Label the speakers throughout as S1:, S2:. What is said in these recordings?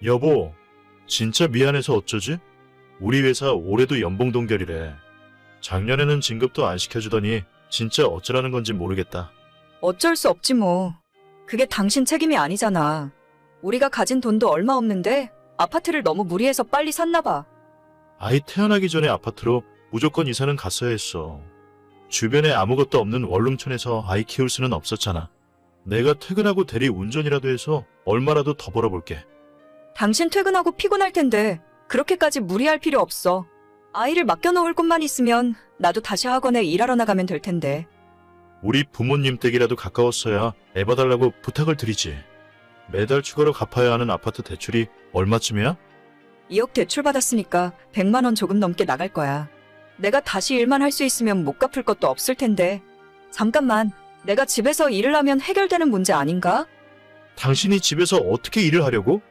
S1: 여보, 진짜 미안해서 어쩌지? 우리 회사 올해도 연봉 동결이래. 작년에는 진급도 안 시켜주더니 진짜 어쩌라는 건지 모르겠다.
S2: 어쩔 수 없지 뭐. 그게 당신 책임이 아니잖아. 우리가 가진 돈도 얼마 없는데 아파트를 너무 무리해서 빨리 샀나 봐.
S1: 아이 태어나기 전에 아파트로 무조건 이사는 갔어야 했어. 주변에 아무것도 없는 원룸촌에서 아이 키울 수는 없었잖아. 내가 퇴근하고 대리 운전이라도 해서 얼마라도 더 벌어볼게.
S2: 당신 퇴근하고 피곤할 텐데 그렇게까지 무리할 필요 없어. 아이를 맡겨놓을 곳만 있으면 나도 다시 학원에 일하러 나가면 될 텐데.
S1: 우리 부모님 댁이라도 가까웠어야 애 봐달라고 부탁을 드리지. 매달 추가로 갚아야 하는 아파트 대출이 얼마쯤이야?
S2: 2억 대출 받았으니까 100만 원 조금 넘게 나갈 거야. 내가 다시 일만 할 수 있으면 못 갚을 것도 없을 텐데. 잠깐만, 내가 집에서 일을 하면 해결되는 문제 아닌가?
S1: 당신이 집에서 어떻게 일을 하려고?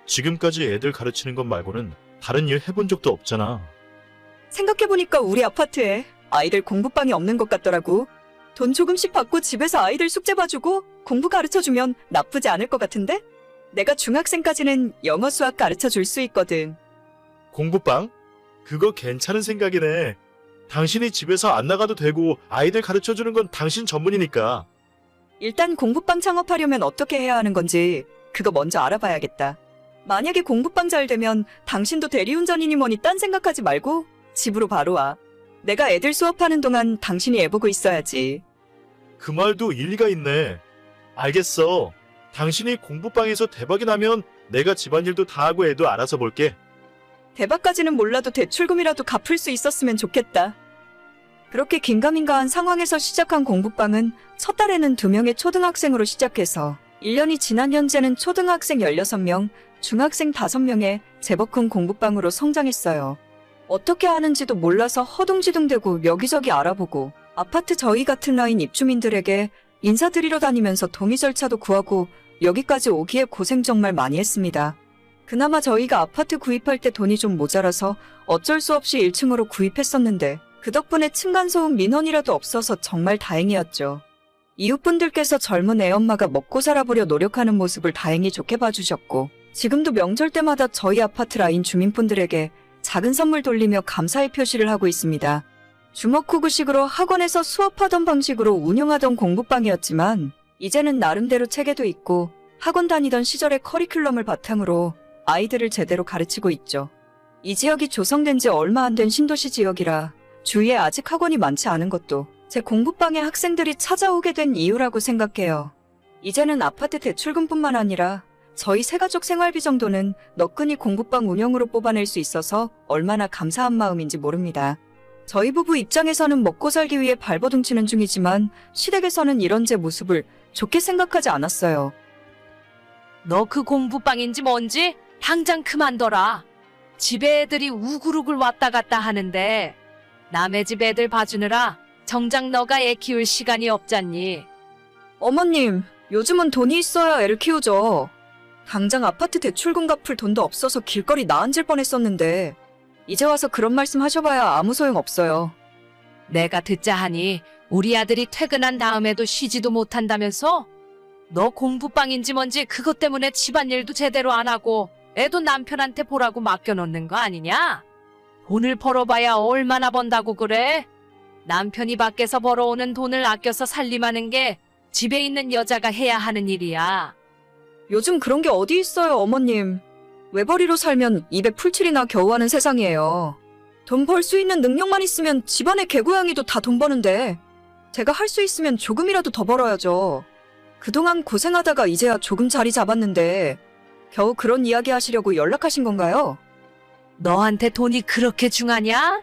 S1: 지금까지 애들 가르치는 것 말고는 다른 일 해본 적도 없잖아.
S2: 생각해보니까 우리 아파트에 아이들 공부방이 없는 것 같더라고. 돈 조금씩 받고 집에서 아이들 숙제 봐주고 공부 가르쳐주면 나쁘지 않을 것 같은데? 내가 중학생까지는 영어 수학 가르쳐줄 수 있거든.
S1: 공부방? 그거 괜찮은 생각이네. 당신이 집에서 안 나가도 되고 아이들 가르쳐주는 건 당신 전문이니까.
S2: 일단 공부방 창업하려면 어떻게 해야 하는 건지 그거 먼저 알아봐야겠다. 만약에 공부방 잘 되면 당신도 대리운전이니 뭐니 딴 생각하지 말고 집으로 바로 와. 내가 애들 수업하는 동안 당신이 애 보고 있어야지.
S1: 그 말도 일리가 있네. 알겠어. 당신이 공부방에서 대박이 나면 내가 집안일도 다 하고 애도 알아서 볼게.
S2: 대박까지는 몰라도 대출금이라도 갚을 수 있었으면 좋겠다. 그렇게 긴가민가한 상황에서 시작한 공부방은 첫 달에는 2명의 초등학생으로 시작해서 1년이 지난 현재는 초등학생 16명, 중학생 5명의 제법 큰 공부방으로 성장했어요. 어떻게 하는지도 몰라서 허둥지둥대고 여기저기 알아보고 아파트 저희 같은 라인 입주민들에게 인사드리러 다니면서 동의 절차도 구하고 여기까지 오기에 고생 정말 많이 했습니다. 그나마 저희가 아파트 구입할 때 돈이 좀 모자라서 어쩔 수 없이 1층으로 구입했었는데 그 덕분에 층간소음 민원이라도 없어서 정말 다행이었죠. 이웃분들께서 젊은 애엄마가 먹고 살아보려 노력하는 모습을 다행히 좋게 봐주셨고 지금도 명절 때마다 저희 아파트 라인 주민분들에게 작은 선물 돌리며 감사의 표시를 하고 있습니다. 주먹구구식으로 학원에서 수업하던 방식으로 운영하던 공부방이었지만 이제는 나름대로 체계도 있고 학원 다니던 시절의 커리큘럼을 바탕으로 아이들을 제대로 가르치고 있죠. 이 지역이 조성된 지 얼마 안 된 신도시 지역이라 주위에 아직 학원이 많지 않은 것도 제 공부방에 학생들이 찾아오게 된 이유라고 생각해요. 이제는 아파트 대출금뿐만 아니라 저희 새가족 생활비 정도는 너끈히 공부방 운영으로 뽑아낼 수 있어서 얼마나 감사한 마음인지 모릅니다. 저희 부부 입장에서는 먹고 살기 위해 발버둥 치는 중이지만 시댁에서는 이런 제 모습을 좋게 생각하지 않았어요.
S3: 너 그 공부방인지 뭔지 당장 그만둬라. 집에 애들이 우글우글 왔다 갔다 하는데 남의 집 애들 봐주느라 정작 너가 애 키울 시간이 없잖니.
S2: 어머님, 요즘은 돈이 있어야 애를 키우죠. 당장 아파트 대출금 갚을 돈도 없어서 길거리 나앉을 뻔했었는데 이제 와서 그런 말씀 하셔봐야 아무 소용 없어요.
S3: 내가 듣자 하니 우리 아들이 퇴근한 다음에도 쉬지도 못한다면서? 너 공부방인지 뭔지 그것 때문에 집안일도 제대로 안 하고 애도 남편한테 보라고 맡겨놓는 거 아니냐? 돈을 벌어봐야 얼마나 번다고 그래? 남편이 밖에서 벌어오는 돈을 아껴서 살림하는 게 집에 있는 여자가 해야 하는 일이야.
S2: 요즘 그런 게 어디 있어요, 어머님. 외벌이로 살면 입에 풀칠이나 겨우 하는 세상이에요. 돈 벌 수 있는 능력만 있으면 집안의 개고양이도 다 돈 버는데 제가 할 수 있으면 조금이라도 더 벌어야죠. 그동안 고생하다가 이제야 조금 자리 잡았는데 겨우 그런 이야기 하시려고 연락하신 건가요?
S3: 너한테 돈이 그렇게 중하냐?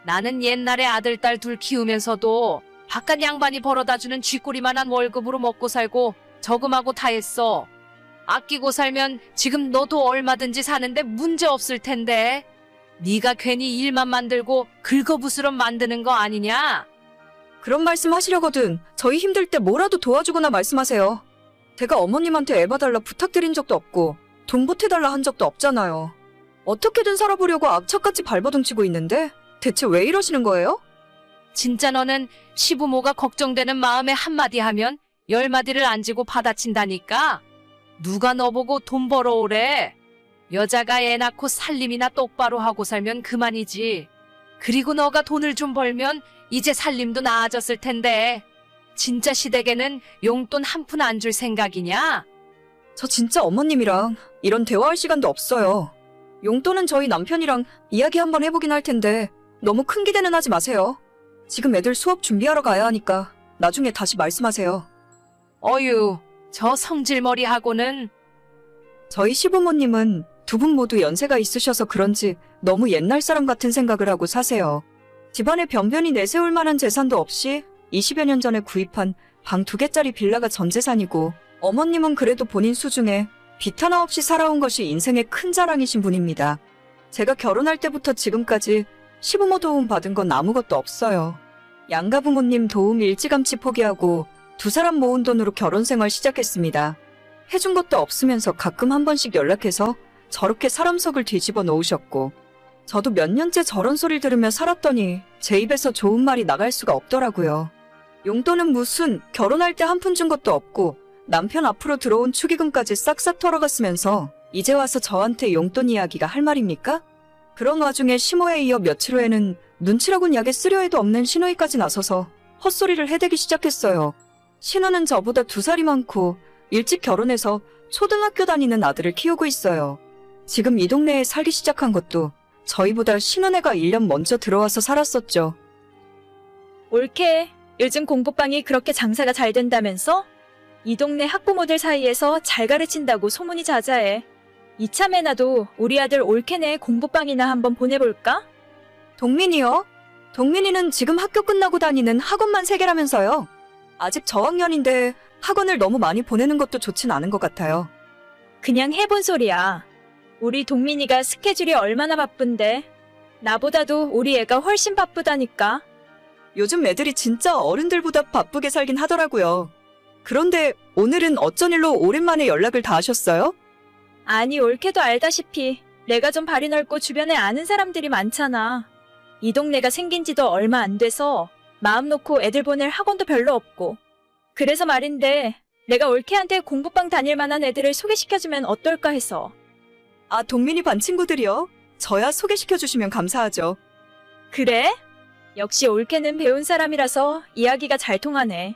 S3: 나는 옛날에 아들, 딸 둘 키우면서도 바깥 양반이 벌어다주는 쥐꼬리만한 월급으로 먹고 살고 저금하고 다 했어. 아끼고 살면 지금 너도 얼마든지 사는데 문제 없을 텐데. 네가 괜히 일만 만들고 긁어부스럼 만드는 거 아니냐?
S2: 그런 말씀 하시려거든 저희 힘들 때 뭐라도 도와주거나 말씀하세요. 제가 어머님한테 애 봐달라 부탁드린 적도 없고 돈 보태달라 한 적도 없잖아요. 어떻게든 살아보려고 악착같이 발버둥 치고 있는데 대체 왜 이러시는 거예요?
S3: 진짜 너는 시부모가 걱정되는 마음에 한마디 하면 10마디를 안 지고 받아친다니까? 누가 너 보고 돈 벌어오래? 여자가 애 낳고 살림이나 똑바로 하고 살면 그만이지. 그리고 너가 돈을 좀 벌면 이제 살림도 나아졌을 텐데. 진짜 시댁에는 용돈 한 푼 안 줄 생각이냐?
S2: 저 진짜 어머님이랑 이런 대화할 시간도 없어요. 용돈은 저희 남편이랑 이야기 한번 해보긴 할 텐데 너무 큰 기대는 하지 마세요. 지금 애들 수업 준비하러 가야 하니까 나중에 다시 말씀하세요.
S3: 어휴, 저 성질머리하고는.
S2: 저희 시부모님은 두 분 모두 연세가 있으셔서 그런지 너무 옛날 사람 같은 생각을 하고 사세요. 집안에 변변히 내세울 만한 재산도 없이 20여 년 전에 구입한 방 2개짜리 빌라가 전 재산이고, 어머님은 그래도 본인 수중에 빚 하나 없이 살아온 것이 인생의 큰 자랑이신 분입니다. 제가 결혼할 때부터 지금까지 시부모 도움 받은 건 아무것도 없어요. 양가 부모님 도움 일찌감치 포기하고 두 사람 모은 돈으로 결혼 생활 시작했습니다. 해준 것도 없으면서 가끔 한 번씩 연락해서 저렇게 사람 속을 뒤집어 놓으셨고, 저도 몇 년째 저런 소리를 들으며 살았더니 제 입에서 좋은 말이 나갈 수가 없더라고요. 용돈은 무슨 결혼할 때 한 푼 준 것도 없고 남편 앞으로 들어온 축의금까지 싹싹 털어갔으면서 이제 와서 저한테 용돈 이야기가 할 말입니까? 그런 와중에 심호에 이어 며칠 후에는 눈치라곤 약에 쓰려 해도 없는 신우이까지 나서서 헛소리를 해대기 시작했어요. 신우는 저보다 2살이 많고 일찍 결혼해서 초등학교 다니는 아들을 키우고 있어요. 지금 이 동네에 살기 시작한 것도 저희보다 신혼애가 1년 먼저 들어와서 살았었죠.
S4: 옳게. 요즘 공부방이 그렇게 장사가 잘 된다면서? 이 동네 학부모들 사이에서 잘 가르친다고 소문이 자자해. 이참에 나도 우리 아들 올케네 공부방이나 한번 보내볼까?
S2: 동민이요? 동민이는 지금 학교 끝나고 다니는 학원만 3개라면서요. 아직 저학년인데 학원을 너무 많이 보내는 것도 좋진 않은 것 같아요.
S4: 그냥 해본 소리야. 우리 동민이가 스케줄이 얼마나 바쁜데. 나보다도 우리 애가 훨씬 바쁘다니까.
S2: 요즘 애들이 진짜 어른들보다 바쁘게 살긴 하더라고요. 그런데 오늘은 어쩐 일로 오랜만에 연락을 다 하셨어요?
S4: 아니, 옳게도 알다시피 내가 좀 발이 넓고 주변에 아는 사람들이 많잖아. 이 동네가 생긴 지도 얼마 안 돼서 마음 놓고 애들 보낼 학원도 별로 없고. 그래서 말인데 내가 올케한테 공부방 다닐 만한 애들을 소개시켜주면 어떨까 해서.
S2: 아, 동민이 반 친구들이요? 저야 소개시켜주시면 감사하죠.
S4: 그래? 역시 올케는 배운 사람이라서 이야기가 잘 통하네.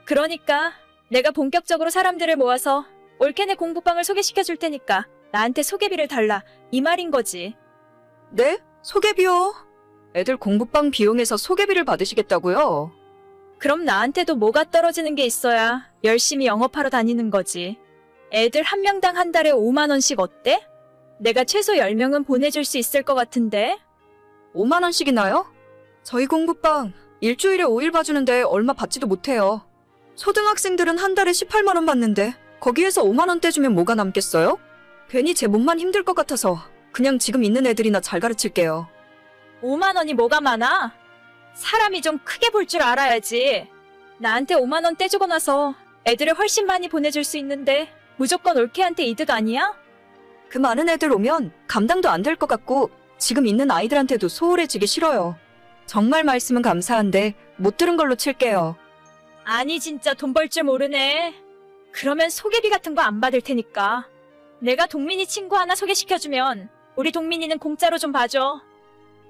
S4: 그러니까 내가 본격적으로 사람들을 모아서 올케네 공부방을 소개시켜 줄 테니까 나한테 소개비를 달라, 이 말인 거지.
S2: 네? 소개비요? 애들 공부방 비용에서 소개비를 받으시겠다고요?
S4: 그럼 나한테도 뭐가 떨어지는 게 있어야 열심히 영업하러 다니는 거지. 애들 한 명당 한 달에 5만 원씩 어때? 내가 최소 10명은 보내줄 수 있을 것 같은데?
S2: 5만 원씩이나요? 저희 공부방 일주일에 5일 봐주는데 얼마 받지도 못해요. 초등학생들은 한 달에 18만 원 받는데 거기에서 5만 원 떼주면 뭐가 남겠어요? 괜히 제 몸만 힘들 것 같아서 그냥 지금 있는 애들이나 잘 가르칠게요.
S4: 5만 원이 뭐가 많아? 사람이 좀 크게 볼 줄 알아야지. 나한테 5만 원 떼주고 나서 애들을 훨씬 많이 보내줄 수 있는데 무조건 올케한테 이득 아니야?
S2: 그 많은 애들 오면 감당도 안 될 것 같고 지금 있는 아이들한테도 소홀해지기 싫어요. 정말 말씀은 감사한데 못 들은 걸로 칠게요.
S4: 아니, 진짜 돈 벌 줄 모르네. 그러면 소개비 같은 거 안 받을 테니까. 내가 동민이 친구 하나 소개시켜주면 우리 동민이는 공짜로 좀 봐줘.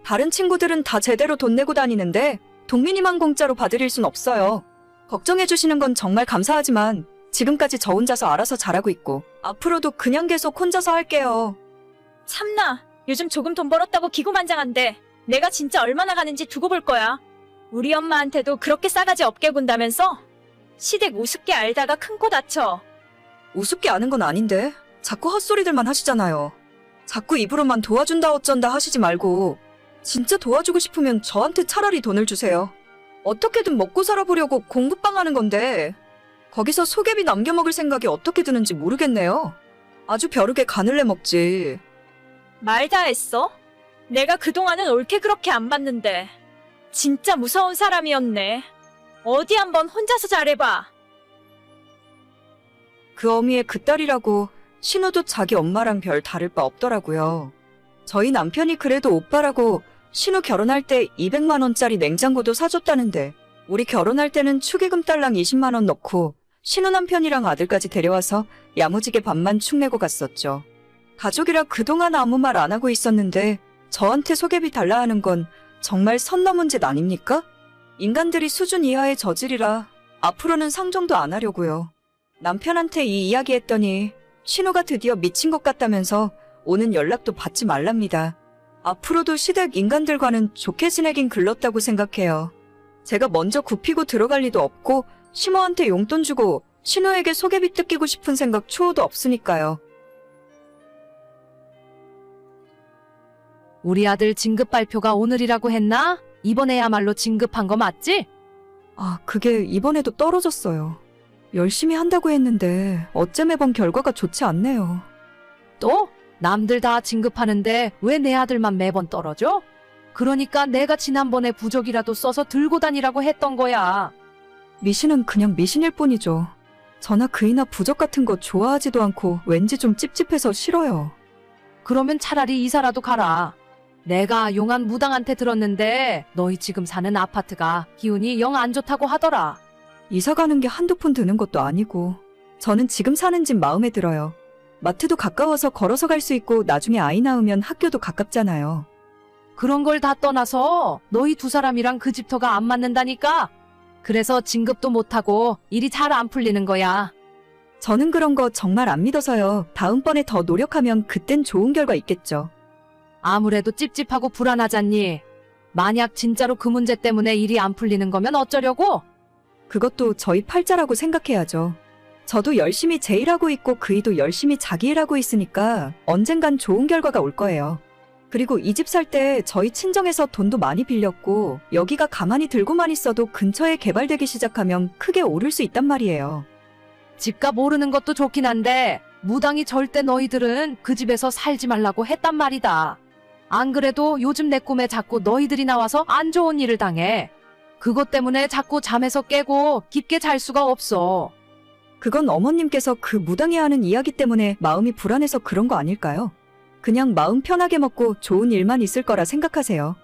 S2: 다른 친구들은 다 제대로 돈 내고 다니는데 동민이만 공짜로 봐드릴 순 없어요. 걱정해주시는 건 정말 감사하지만 지금까지 저 혼자서 알아서 잘하고 있고 앞으로도 그냥 계속 혼자서 할게요.
S4: 참나, 요즘 조금 돈 벌었다고 기고만장한데 내가 진짜 얼마나 가는지 두고 볼 거야. 우리 엄마한테도 그렇게 싸가지 없게 군다면서? 시댁 우습게 알다가 큰 코 다쳐.
S2: 우습게 아는 건 아닌데 자꾸 헛소리들만 하시잖아요. 자꾸 입으로만 도와준다 어쩐다 하시지 말고 진짜 도와주고 싶으면 저한테 차라리 돈을 주세요. 어떻게든 먹고 살아보려고 공부방 하는 건데 거기서 소개비 남겨먹을 생각이 어떻게 드는지 모르겠네요. 아주 벼르게 간을 내먹지.
S4: 말 다 했어? 내가 그동안은 옳게 그렇게 안 봤는데 진짜 무서운 사람이었네. 어디 한번 혼자서 잘해봐.
S2: 그 어미의 그 딸이라고 신우도 자기 엄마랑 별 다를 바 없더라고요. 저희 남편이 그래도 오빠라고 신우 결혼할 때 200만 원짜리 냉장고도 사줬다는데 우리 결혼할 때는 축의금 딸랑 20만 원 넣고 신우 남편이랑 아들까지 데려와서 야무지게 밥만 축내고 갔었죠. 가족이라 그동안 아무 말 안 하고 있었는데 저한테 소개비 달라 하는 건 정말 선 넘은 짓 아닙니까? 인간들이 수준 이하의 저질이라 앞으로는 상종도 안 하려고요. 남편한테 이 이야기 했더니 신호가 드디어 미친 것 같다면서 오는 연락도 받지 말랍니다. 앞으로도 시댁 인간들과는 좋게 지내긴 글렀다고 생각해요. 제가 먼저 굽히고 들어갈 리도 없고 시모한테 용돈 주고 신호에게 소개비 뜯기고 싶은 생각 추호도 없으니까요.
S3: 우리 아들 진급 발표가 오늘이라고 했나? 이번에야말로 진급한 거 맞지?
S2: 아, 그게 이번에도 떨어졌어요. 열심히 한다고 했는데 어째 매번 결과가 좋지 않네요.
S3: 또? 남들 다 진급하는데 왜 내 아들만 매번 떨어져? 그러니까 내가 지난번에 부적이라도 써서 들고 다니라고 했던 거야.
S2: 미신은 그냥 미신일 뿐이죠. 저나 그이나 부적 같은 거 좋아하지도 않고 왠지 좀 찝찝해서 싫어요.
S3: 그러면 차라리 이사라도 가라. 내가 용한 무당한테 들었는데 너희 지금 사는 아파트가 기운이 영 안 좋다고 하더라.
S2: 이사 가는 게 한두 푼 드는 것도 아니고 저는 지금 사는 집 마음에 들어요. 마트도 가까워서 걸어서 갈 수 있고 나중에 아이 낳으면 학교도 가깝잖아요.
S3: 그런 걸 다 떠나서 너희 두 사람이랑 그 집터가 안 맞는다니까. 그래서 진급도 못하고 일이 잘 안 풀리는 거야.
S2: 저는 그런 거 정말 안 믿어서요. 다음번에 더 노력하면 그땐 좋은 결과 있겠죠.
S3: 아무래도 찝찝하고 불안하잖니. 만약 진짜로 그 문제 때문에 일이 안 풀리는 거면 어쩌려고?
S2: 그것도 저희 팔자라고 생각해야죠. 저도 열심히 제 일하고 있고 그이도 열심히 자기 일하고 있으니까 언젠간 좋은 결과가 올 거예요. 그리고 이 집 살 때 저희 친정에서 돈도 많이 빌렸고 여기가 가만히 들고만 있어도 근처에 개발되기 시작하면 크게 오를 수 있단 말이에요.
S3: 집값 오르는 것도 좋긴 한데 무당이 절대 너희들은 그 집에서 살지 말라고 했단 말이다. 안 그래도 요즘 내 꿈에 자꾸 너희들이 나와서 안 좋은 일을 당해. 그것 때문에 자꾸 잠에서 깨고 깊게 잘 수가 없어.
S2: 그건 어머님께서 그 무당이 하는 이야기 때문에 마음이 불안해서 그런 거 아닐까요? 그냥 마음 편하게 먹고 좋은 일만 있을 거라 생각하세요.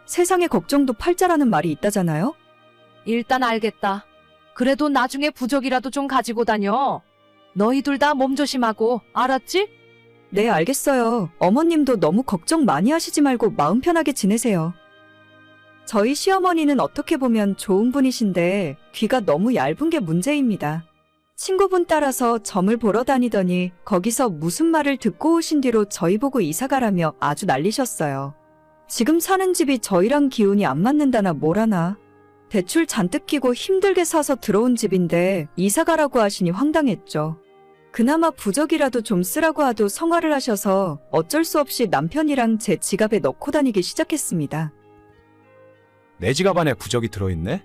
S2: 세상에 걱정도 팔자라는 말이 있다잖아요?
S3: 일단 알겠다. 그래도 나중에 부적이라도 좀 가지고 다녀. 너희 둘 다 몸 조심하고, 알았지?
S2: 네, 알겠어요. 어머님도 너무 걱정 많이 하시지 말고 마음 편하게 지내세요. 저희 시어머니는 어떻게 보면 좋은 분이신데 귀가 너무 얇은 게 문제입니다. 친구분 따라서 점을 보러 다니더니 거기서 무슨 말을 듣고 오신 뒤로 저희 보고 이사가라며 아주 난리셨어요. 지금 사는 집이 저희랑 기운이 안 맞는다나 뭐라나. 대출 잔뜩 끼고 힘들게 사서 들어온 집인데 이사가라고 하시니 황당했죠. 그나마 부적이라도 좀 쓰라고 하도 성화를 하셔서 어쩔 수 없이 남편이랑 제 지갑에 넣고 다니기 시작했습니다.
S5: 내 지갑 안에 부적이 들어있네?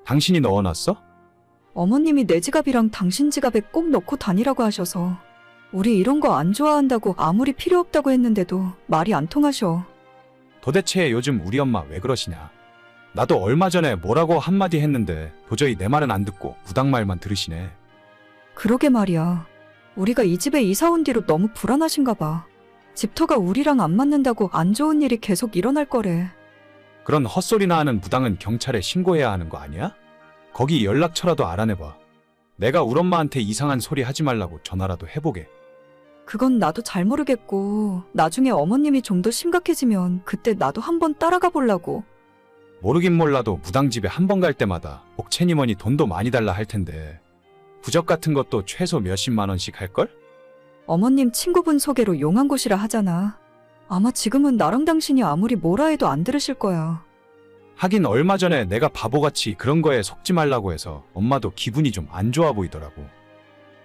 S5: 당신이 넣어놨어?
S2: 어머님이 내 지갑이랑 당신 지갑에 꼭 넣고 다니라고 하셔서 우리 이런 거 안 좋아한다고 아무리 필요 없다고 했는데도 말이 안 통하셔.
S5: 도대체 요즘 우리 엄마 왜 그러시냐? 나도 얼마 전에 뭐라고 한마디 했는데 도저히 내 말은 안 듣고 무당 말만 들으시네.
S2: 그러게 말이야. 우리가 이 집에 이사 온 뒤로 너무 불안하신가 봐. 집터가 우리랑 안 맞는다고 안 좋은 일이 계속 일어날 거래.
S5: 그런 헛소리나 하는 무당은 경찰에 신고해야 하는 거 아니야? 거기 연락처라도 알아내봐. 내가 우리 엄마한테 이상한 소리 하지 말라고 전화라도 해보게.
S2: 그건 나도 잘 모르겠고 나중에 어머님이 좀 더 심각해지면 그때 나도 한번 따라가 보려고.
S5: 모르긴 몰라도 무당집에 한 번 갈 때마다 옥체니머니 돈도 많이 달라 할 텐데 부적 같은 것도 최소 몇십만 원씩 할걸?
S2: 어머님 친구분 소개로 용한 곳이라 하잖아. 아마 지금은 나랑 당신이 아무리 뭐라 해도 안 들으실 거야.
S5: 하긴 얼마 전에 내가 바보같이 그런 거에 속지 말라고 해서 엄마도 기분이 좀 안 좋아 보이더라고.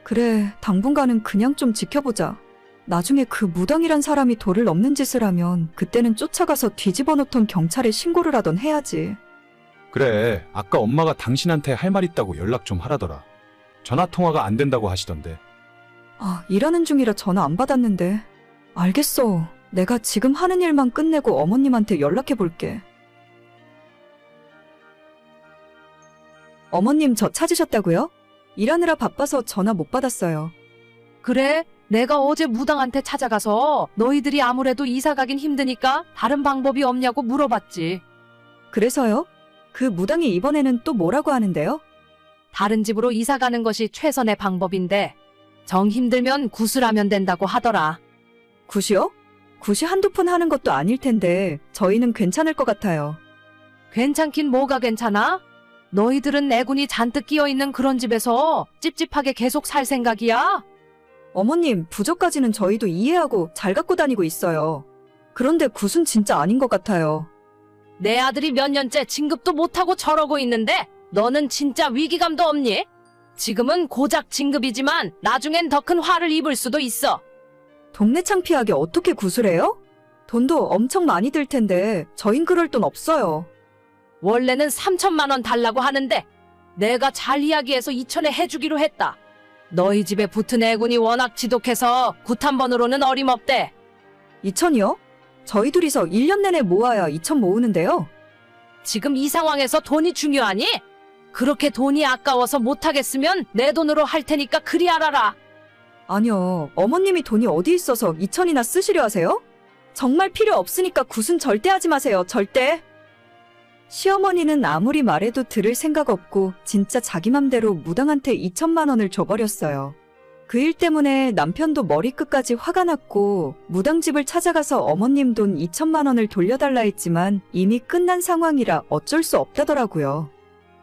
S2: 그래, 당분간은 그냥 좀 지켜보자. 나중에 그 무당이란 사람이 도를 넘는 짓을 하면 그때는 쫓아가서 뒤집어 놓던 경찰에 신고를 하던 해야지.
S5: 그래, 아까 엄마가 당신한테 할 말 있다고 연락 좀 하라더라. 전화통화가 안 된다고 하시던데.
S2: 아, 일하는 중이라 전화 안 받았는데. 알겠어. 내가 지금 하는 일만 끝내고 어머님한테 연락해 볼게. 어머님 저 찾으셨다고요? 일하느라 바빠서 전화 못 받았어요.
S3: 그래? 내가 어제 무당한테 찾아가서 너희들이 아무래도 이사 가긴 힘드니까 다른 방법이 없냐고 물어봤지.
S2: 그래서요? 그 무당이 이번에는 또 뭐라고 하는데요?
S3: 다른 집으로 이사 가는 것이 최선의 방법인데 정 힘들면 구슬하면 된다고 하더라.
S2: 굿이요? 굿이 한두 푼 하는 것도 아닐 텐데 저희는 괜찮을 것 같아요.
S3: 괜찮긴 뭐가 괜찮아? 너희들은 내군이 잔뜩 끼어있는 그런 집에서 찝찝하게 계속 살 생각이야?
S2: 어머님, 부적까지는 저희도 이해하고 잘 갖고 다니고 있어요. 그런데 굿은 진짜 아닌 것 같아요.
S3: 내 아들이 몇 년째 진급도 못하고 저러고 있는데 너는 진짜 위기감도 없니? 지금은 고작 진급이지만 나중엔 더 큰 화를 입을 수도 있어.
S2: 동네 창피하게 어떻게 굿을 해요? 돈도 엄청 많이 들 텐데 저흰 그럴 돈 없어요.
S3: 원래는 3천만 원 달라고 하는데 내가 잘 이야기해서 2천에 해주기로 했다. 너희 집에 붙은 애군이 워낙 지독해서 굿 한 번으로는 어림없대.
S2: 2천이요? 저희 둘이서 1년 내내 모아야 2천 모으는데요.
S3: 지금 이 상황에서 돈이 중요하니? 그렇게 돈이 아까워서 못하겠으면 내 돈으로 할 테니까 그리 알아라.
S2: 아니요, 어머님이 돈이 어디 있어서 2천이나 쓰시려 하세요? 정말 필요 없으니까 굿은 절대 하지 마세요, 절대. 시어머니는 아무리 말해도 들을 생각 없고 진짜 자기 맘대로 무당한테 2천만 원을 줘버렸어요. 그 일 때문에 남편도 머리끝까지 화가 났고 무당집을 찾아가서 어머님 돈 2천만 원을 돌려달라 했지만 이미 끝난 상황이라 어쩔 수 없다더라고요.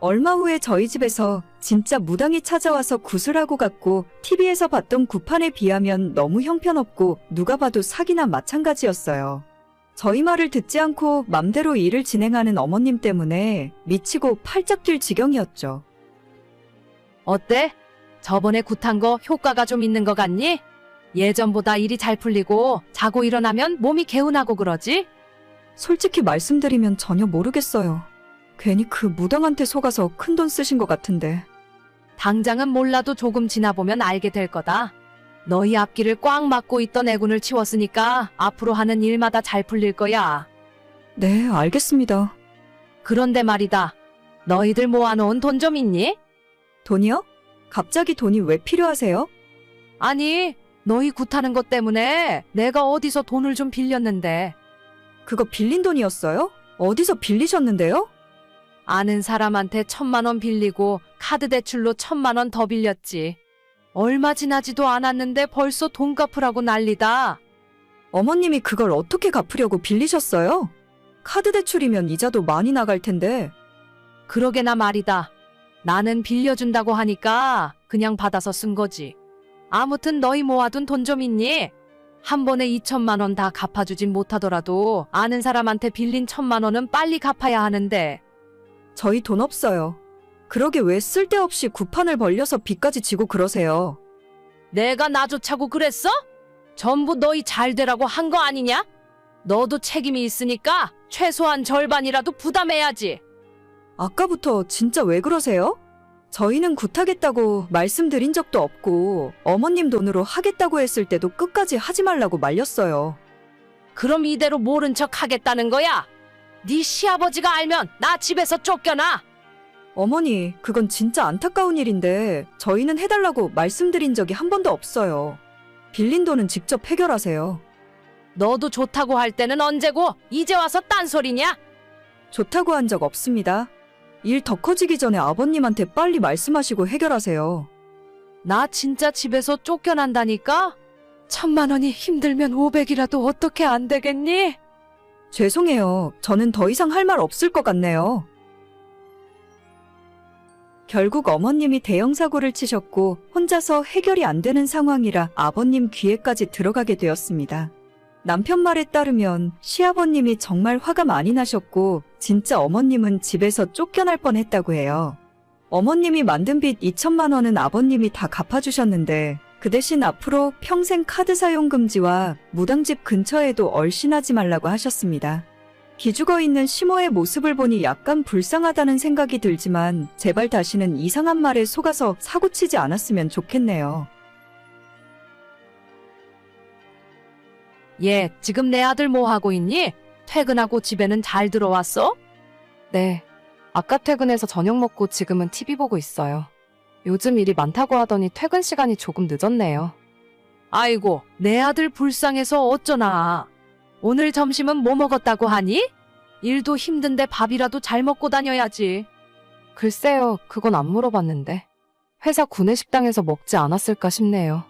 S2: 얼마 후에 저희 집에서 진짜 무당이 찾아와서 굿을 하고 갔고 TV에서 봤던 굿판에 비하면 너무 형편없고 누가 봐도 사기나 마찬가지였어요. 저희 말을 듣지 않고 맘대로 일을 진행하는 어머님 때문에 미치고 팔짝 뛸 지경이었죠.
S3: 어때? 저번에 굿한 거 효과가 좀 있는 것 같니? 예전보다 일이 잘 풀리고 자고 일어나면 몸이 개운하고 그러지?
S2: 솔직히 말씀드리면 전혀 모르겠어요. 괜히 그 무당한테 속아서 큰돈 쓰신 것 같은데.
S3: 당장은 몰라도 조금 지나보면 알게 될 거다. 너희 앞길을 꽉 막고 있던 애군을 치웠으니까 앞으로 하는 일마다 잘 풀릴 거야.
S2: 네, 알겠습니다.
S3: 그런데 말이다. 너희들 모아놓은 돈 좀 있니?
S2: 돈이요? 갑자기 돈이 왜 필요하세요?
S3: 아니, 너희 굿하는 것 때문에 내가 어디서 돈을 좀 빌렸는데.
S2: 그거 빌린 돈이었어요? 어디서 빌리셨는데요?
S3: 아는 사람한테 1,000만 원 빌리고 카드 대출로 1,000만 원 더 빌렸지. 얼마 지나지도 않았는데 벌써 돈 갚으라고 난리다.
S2: 어머님이 그걸 어떻게 갚으려고 빌리셨어요? 카드 대출이면 이자도 많이 나갈 텐데.
S3: 그러게나 말이다. 나는 빌려준다고 하니까 그냥 받아서 쓴 거지. 아무튼 너희 모아둔 돈 좀 있니? 한 번에 2천만 원 다 갚아주진 못하더라도 아는 사람한테 빌린 1,000만 원은 빨리 갚아야 하는데.
S2: 저희 돈 없어요. 그러게 왜 쓸데없이 구판을 벌려서 빚까지 지고 그러세요?
S3: 내가 나조차고 그랬어? 전부 너희 잘 되라고 한 거 아니냐? 너도 책임이 있으니까 최소한 절반이라도 부담해야지.
S2: 아까부터 진짜 왜 그러세요? 저희는 굿하겠다고 말씀드린 적도 없고 어머님 돈으로 하겠다고 했을 때도 끝까지 하지 말라고 말렸어요.
S3: 그럼 이대로 모른 척 하겠다는 거야? 네 시아버지가 알면 나 집에서 쫓겨나.
S2: 어머니, 그건 진짜 안타까운 일인데 저희는 해달라고 말씀드린 적이 한 번도 없어요. 빌린 돈은 직접 해결하세요.
S3: 너도 좋다고 할 때는 언제고 이제 와서 딴소리냐?
S2: 좋다고 한 적 없습니다. 일 더 커지기 전에 아버님한테 빨리 말씀하시고 해결하세요.
S3: 나 진짜 집에서 쫓겨난다니까? 1,000만 원이 힘들면 500이라도 어떻게 안 되겠니?
S2: 죄송해요. 저는 더 이상 할 말 없을 것 같네요. 결국 어머님이 대형 사고를 치셨고 혼자서 해결이 안 되는 상황이라 아버님 귀에까지 들어가게 되었습니다. 남편 말에 따르면 시아버님이 정말 화가 많이 나셨고 진짜 어머님은 집에서 쫓겨날 뻔했다고 해요. 어머님이 만든 빚 2천만 원은 아버님이 다 갚아주셨는데 그 대신 앞으로 평생 카드 사용 금지와 무당집 근처에도 얼씬하지 말라고 하셨습니다. 기죽어 있는 시모의 모습을 보니 약간 불쌍하다는 생각이 들지만 제발 다시는 이상한 말에 속아서 사고치지 않았으면 좋겠네요.
S3: 얘, 지금 내 아들 뭐 하고 있니? 퇴근하고 집에는 잘 들어왔어?
S6: 네. 아까 퇴근해서 저녁 먹고 지금은 TV 보고 있어요. 요즘 일이 많다고 하더니 퇴근 시간이 조금 늦었네요.
S3: 아이고, 내 아들 불쌍해서 어쩌나. 오늘 점심은 뭐 먹었다고 하니? 일도 힘든데 밥이라도 잘 먹고 다녀야지.
S6: 글쎄요, 그건 안 물어봤는데. 회사 구내식당에서 먹지 않았을까 싶네요.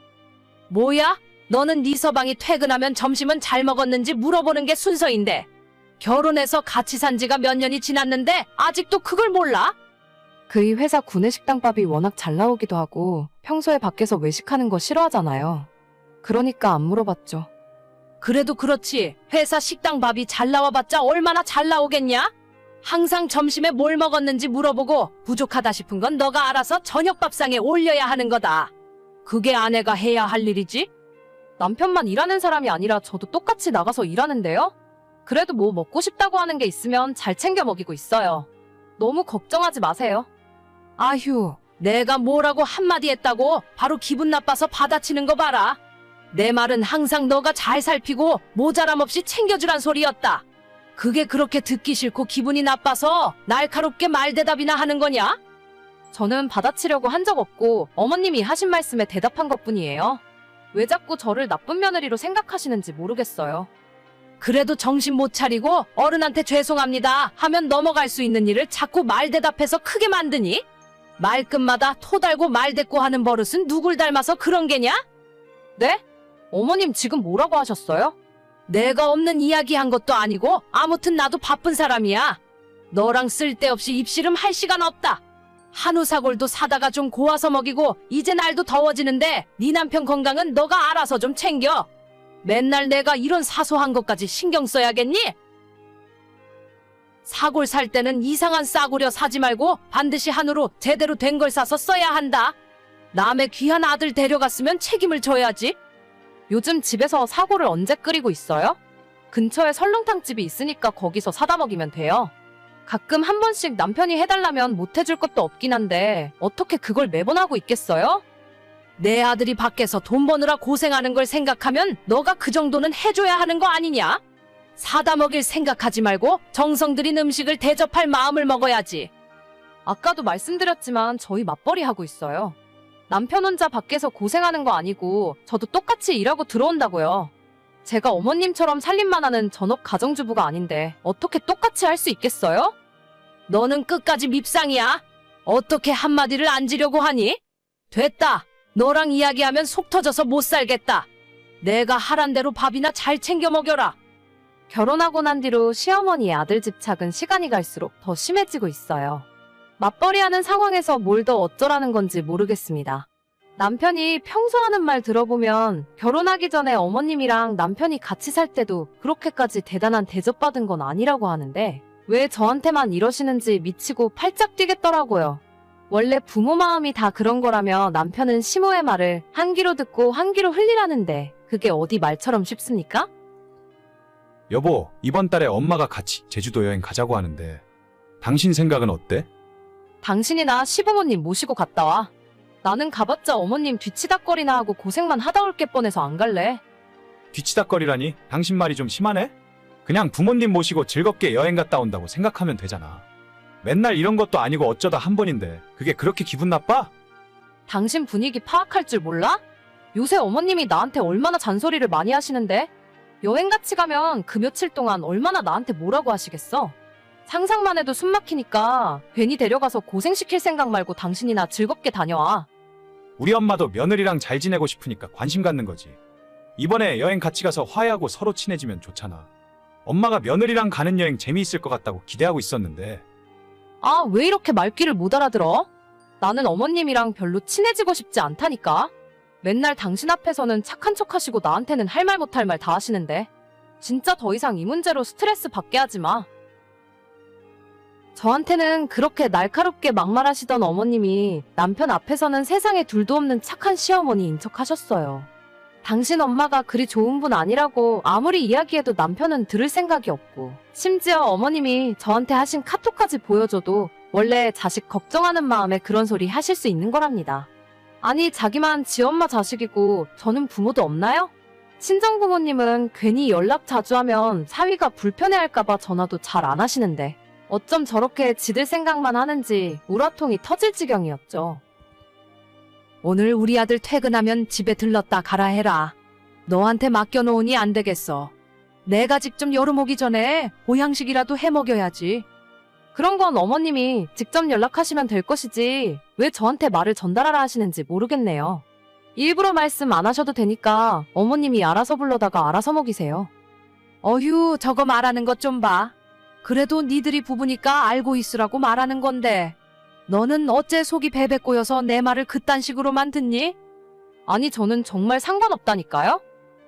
S3: 뭐야? 너는 네 서방이 퇴근하면 점심은 잘 먹었는지 물어보는 게 순서인데 결혼해서 같이 산 지가 몇 년이 지났는데 아직도 그걸 몰라?
S6: 그이 회사 구내식당밥이 워낙 잘 나오기도 하고 평소에 밖에서 외식하는 거 싫어하잖아요. 그러니까 안 물어봤죠.
S3: 그래도 그렇지. 회사 식당 밥이 잘 나와봤자 얼마나 잘 나오겠냐? 항상 점심에 뭘 먹었는지 물어보고 부족하다 싶은 건 너가 알아서 저녁 밥상에 올려야 하는 거다. 그게 아내가 해야 할 일이지?
S6: 남편만 일하는 사람이 아니라 저도 똑같이 나가서 일하는데요? 그래도 뭐 먹고 싶다고 하는 게 있으면 잘 챙겨 먹이고 있어요. 너무 걱정하지 마세요.
S3: 아휴, 내가 뭐라고 한마디 했다고 바로 기분 나빠서 받아치는 거 봐라. 내 말은 항상 너가 잘 살피고 모자람 없이 챙겨주란 소리였다. 그게 그렇게 듣기 싫고 기분이 나빠서 날카롭게 말대답이나 하는 거냐?
S6: 저는 받아치려고 한 적 없고 어머님이 하신 말씀에 대답한 것뿐이에요. 왜 자꾸 저를 나쁜 며느리로 생각하시는지 모르겠어요.
S3: 그래도 정신 못 차리고 어른한테 죄송합니다 하면 넘어갈 수 있는 일을 자꾸 말대답해서 크게 만드니? 말끝마다 토 달고 말대꾸 하는 버릇은 누굴 닮아서 그런 게냐?
S6: 네? 어머님 지금 뭐라고 하셨어요?
S3: 내가 없는 이야기 한 것도 아니고 아무튼 나도 바쁜 사람이야. 너랑 쓸데없이 입씨름 할 시간 없다. 한우 사골도 사다가 좀 고아서 먹이고 이제 날도 더워지는데 네 남편 건강은 너가 알아서 좀 챙겨. 맨날 내가 이런 사소한 것까지 신경 써야겠니? 사골 살 때는 이상한 싸구려 사지 말고 반드시 한우로 제대로 된 걸 사서 써야 한다. 남의 귀한 아들 데려갔으면 책임을 져야지.
S6: 요즘 집에서 사골을 언제 끓이고 있어요? 근처에 설렁탕집이 있으니까 거기서 사다 먹이면 돼요. 가끔 한 번씩 남편이 해달라면 못 해줄 것도 없긴 한데 어떻게 그걸 매번 하고 있겠어요?
S3: 내 아들이 밖에서 돈 버느라 고생하는 걸 생각하면 너가 그 정도는 해줘야 하는 거 아니냐? 사다 먹일 생각하지 말고 정성 들인 음식을 대접할 마음을 먹어야지.
S6: 아까도 말씀드렸지만 저희 맞벌이 하고 있어요. 남편 혼자 밖에서 고생하는 거 아니고 저도 똑같이 일하고 들어온다고요. 제가 어머님처럼 살림만 하는 전업 가정주부가 아닌데 어떻게 똑같이 할 수 있겠어요?
S3: 너는 끝까지 밉상이야. 어떻게 한마디를 안 지려고 하니? 됐다. 너랑 이야기하면 속 터져서 못 살겠다. 내가 하란 대로 밥이나 잘 챙겨 먹여라.
S6: 결혼하고 난 뒤로 시어머니의 아들 집착은 시간이 갈수록 더 심해지고 있어요. 맞벌이 하는 상황에서 뭘 더 어쩌라는 건지 모르겠습니다. 남편이 평소 하는 말 들어보면 결혼하기 전에 어머님이랑 남편이 같이 살 때도 그렇게까지 대단한 대접받은 건 아니라고 하는데 왜 저한테만 이러시는지 미치고 팔짝 뛰겠더라고요. 원래 부모 마음이 다 그런 거라며 남편은 시모의 말을 한 귀로 듣고 한 귀로 흘리라는데 그게 어디 말처럼 쉽습니까?
S5: 여보, 이번 달에 엄마가 같이 제주도 여행 가자고 하는데 당신 생각은 어때?
S6: 당신이나 시부모님 모시고 갔다 와. 나는 가봤자 어머님 뒤치다꺼리나 하고 고생만 하다 올 게 뻔해서 안 갈래.
S5: 뒤치다꺼리라니? 당신 말이 좀 심하네? 그냥 부모님 모시고 즐겁게 여행 갔다 온다고 생각하면 되잖아. 맨날 이런 것도 아니고 어쩌다 한 번인데 그게 그렇게 기분 나빠?
S6: 당신 분위기 파악할 줄 몰라? 요새 어머님이 나한테 얼마나 잔소리를 많이 하시는데? 여행 같이 가면 그 며칠 동안 얼마나 나한테 뭐라고 하시겠어? 상상만 해도 숨 막히니까 괜히 데려가서 고생시킬 생각 말고 당신이나 즐겁게 다녀와.
S5: 우리 엄마도 며느리랑 잘 지내고 싶으니까 관심 갖는 거지. 이번에 여행 같이 가서 화해하고 서로 친해지면 좋잖아. 엄마가 며느리랑 가는 여행 재미있을 것 같다고 기대하고 있었는데.
S6: 아, 왜 이렇게 말귀를 못 알아들어? 나는 어머님이랑 별로 친해지고 싶지 않다니까. 맨날 당신 앞에서는 착한 척 하시고 나한테는 할 말 못할 말 다 하시는데. 진짜 더 이상 이 문제로 스트레스 받게 하지 마. 저한테는 그렇게 날카롭게 막말하시던 어머님이 남편 앞에서는 세상에 둘도 없는 착한 시어머니인 척 하셨어요. 당신 엄마가 그리 좋은 분 아니라고 아무리 이야기해도 남편은 들을 생각이 없고 심지어 어머님이 저한테 하신 카톡까지 보여줘도 원래 자식 걱정하는 마음에 그런 소리 하실 수 있는 거랍니다. 아니 자기만 지 엄마 자식이고 저는 부모도 없나요? 친정부모님은 괜히 연락 자주 하면 사위가 불편해할까봐 전화도 잘 안 하시는데 어쩜 저렇게 지들 생각만 하는지 우라통이 터질 지경이었죠.
S3: 오늘 우리 아들 퇴근하면 집에 들렀다 가라 해라. 너한테 맡겨놓으니 안 되겠어. 내가 직접 여름 오기 전에 보양식이라도 해 먹여야지.
S6: 그런 건 어머님이 직접 연락하시면 될 것이지 왜 저한테 말을 전달하라 하시는지 모르겠네요. 일부러 말씀 안 하셔도 되니까 어머님이 알아서 불러다가 알아서 먹이세요.
S3: 어휴, 저거 말하는 것 좀 봐. 그래도 니들이 부부니까 알고 있으라고 말하는 건데. 너는 어째 속이 베베 꼬여서 내 말을 그딴 식으로만 듣니?
S6: 아니, 저는 정말 상관없다니까요?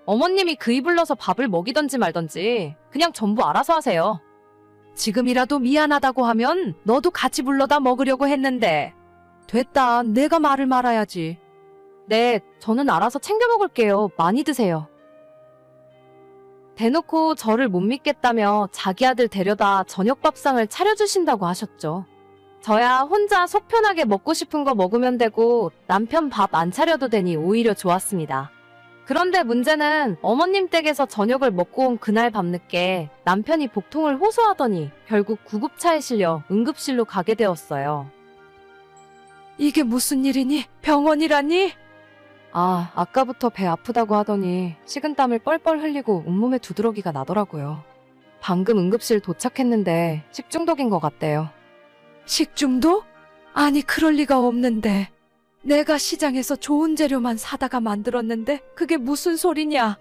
S6: 어머님이 그이 불러서 밥을 먹이던지 말던지 그냥 전부 알아서 하세요.
S3: 지금이라도 미안하다고 하면 너도 같이 불러다 먹으려고 했는데. 됐다, 내가 말을 말아야지.
S6: 네, 저는 알아서 챙겨 먹을게요. 많이 드세요. 대놓고 저를 못 믿겠다며 자기 아들 데려다 저녁 밥상을 차려주신다고 하셨죠. 저야 혼자 속 편하게 먹고 싶은 거 먹으면 되고 남편 밥 안 차려도 되니 오히려 좋았습니다. 그런데 문제는 어머님 댁에서 저녁을 먹고 온 그날 밤늦게 남편이 복통을 호소하더니 결국 구급차에 실려 응급실로 가게 되었어요.
S3: 이게 무슨 일이니? 병원이라니?
S6: 아까부터 배 아프다고 하더니 식은땀을 뻘뻘 흘리고 온몸에 두드러기가 나더라고요. 방금 응급실 도착했는데 식중독인 것 같대요.
S3: 식중독? 아니, 그럴 리가 없는데. 내가 시장에서 좋은 재료만 사다가 만들었는데 그게 무슨 소리냐?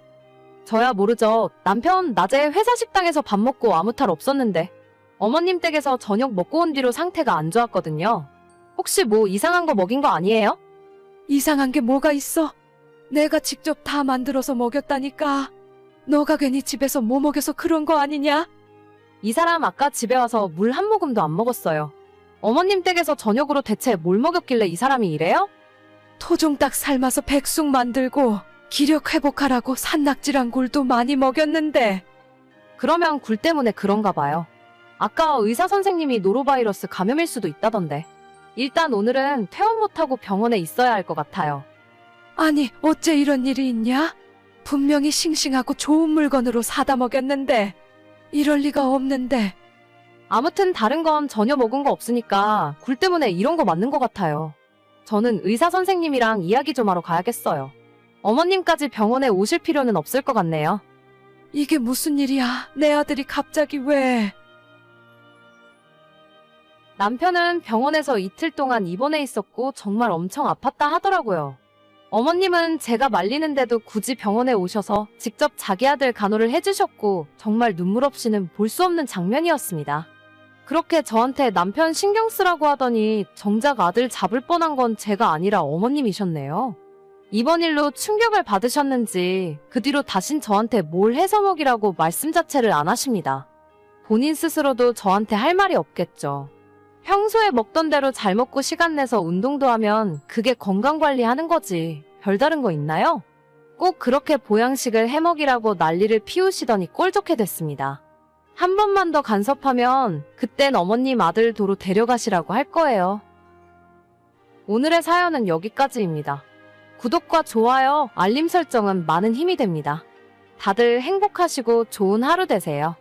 S6: 저야 모르죠. 남편 낮에 회사 식당에서 밥 먹고 아무 탈 없었는데 어머님 댁에서 저녁 먹고 온 뒤로 상태가 안 좋았거든요. 혹시 뭐 이상한 거 먹인 거 아니에요?
S3: 이상한 게 뭐가 있어? 내가 직접 다 만들어서 먹였다니까. 너가 괜히 집에서 뭐 먹여서 그런 거 아니냐?
S6: 이 사람 아까 집에 와서 물 한 모금도 안 먹었어요. 어머님 댁에서 저녁으로 대체 뭘 먹였길래 이 사람이 이래요?
S3: 토종닭 삶아서 백숙 만들고 기력 회복하라고 산낙지랑 굴도 많이 먹였는데.
S6: 그러면 굴 때문에 그런가 봐요. 아까 의사 선생님이 노로바이러스 감염일 수도 있다던데. 일단 오늘은 퇴원 못하고 병원에 있어야 할 것 같아요.
S3: 아니, 어째 이런 일이 있냐? 분명히 싱싱하고 좋은 물건으로 사다 먹였는데. 이럴 리가 없는데.
S6: 아무튼 다른 건 전혀 먹은 거 없으니까 굴 때문에 이런 거 맞는 것 같아요. 저는 의사 선생님이랑 이야기 좀 하러 가야겠어요. 어머님까지 병원에 오실 필요는 없을 것 같네요.
S3: 이게 무슨 일이야? 내 아들이 갑자기 왜?
S6: 남편은 병원에서 이틀 동안 입원해 있었고 정말 엄청 아팠다 하더라고요. 어머님은 제가 말리는데도 굳이 병원에 오셔서 직접 자기 아들 간호를 해주셨고 정말 눈물 없이는 볼 수 없는 장면이었습니다. 그렇게 저한테 남편 신경 쓰라고 하더니 정작 아들 잡을 뻔한 건 제가 아니라 어머님이셨네요. 이번 일로 충격을 받으셨는지 그 뒤로 다신 저한테 뭘 해서 먹이라고 말씀 자체를 안 하십니다. 본인 스스로도 저한테 할 말이 없겠죠. 평소에 먹던 대로 잘 먹고 시간 내서 운동도 하면 그게 건강관리하는 거지. 별다른 거 있나요? 꼭 그렇게 보양식을 해먹이라고 난리를 피우시더니 꼴 좋게 됐습니다. 한 번만 더 간섭하면 그땐 어머님 아들 도로 데려가시라고 할 거예요. 오늘의 사연은 여기까지입니다. 구독과 좋아요, 알림 설정은 많은 힘이 됩니다. 다들 행복하시고 좋은 하루 되세요.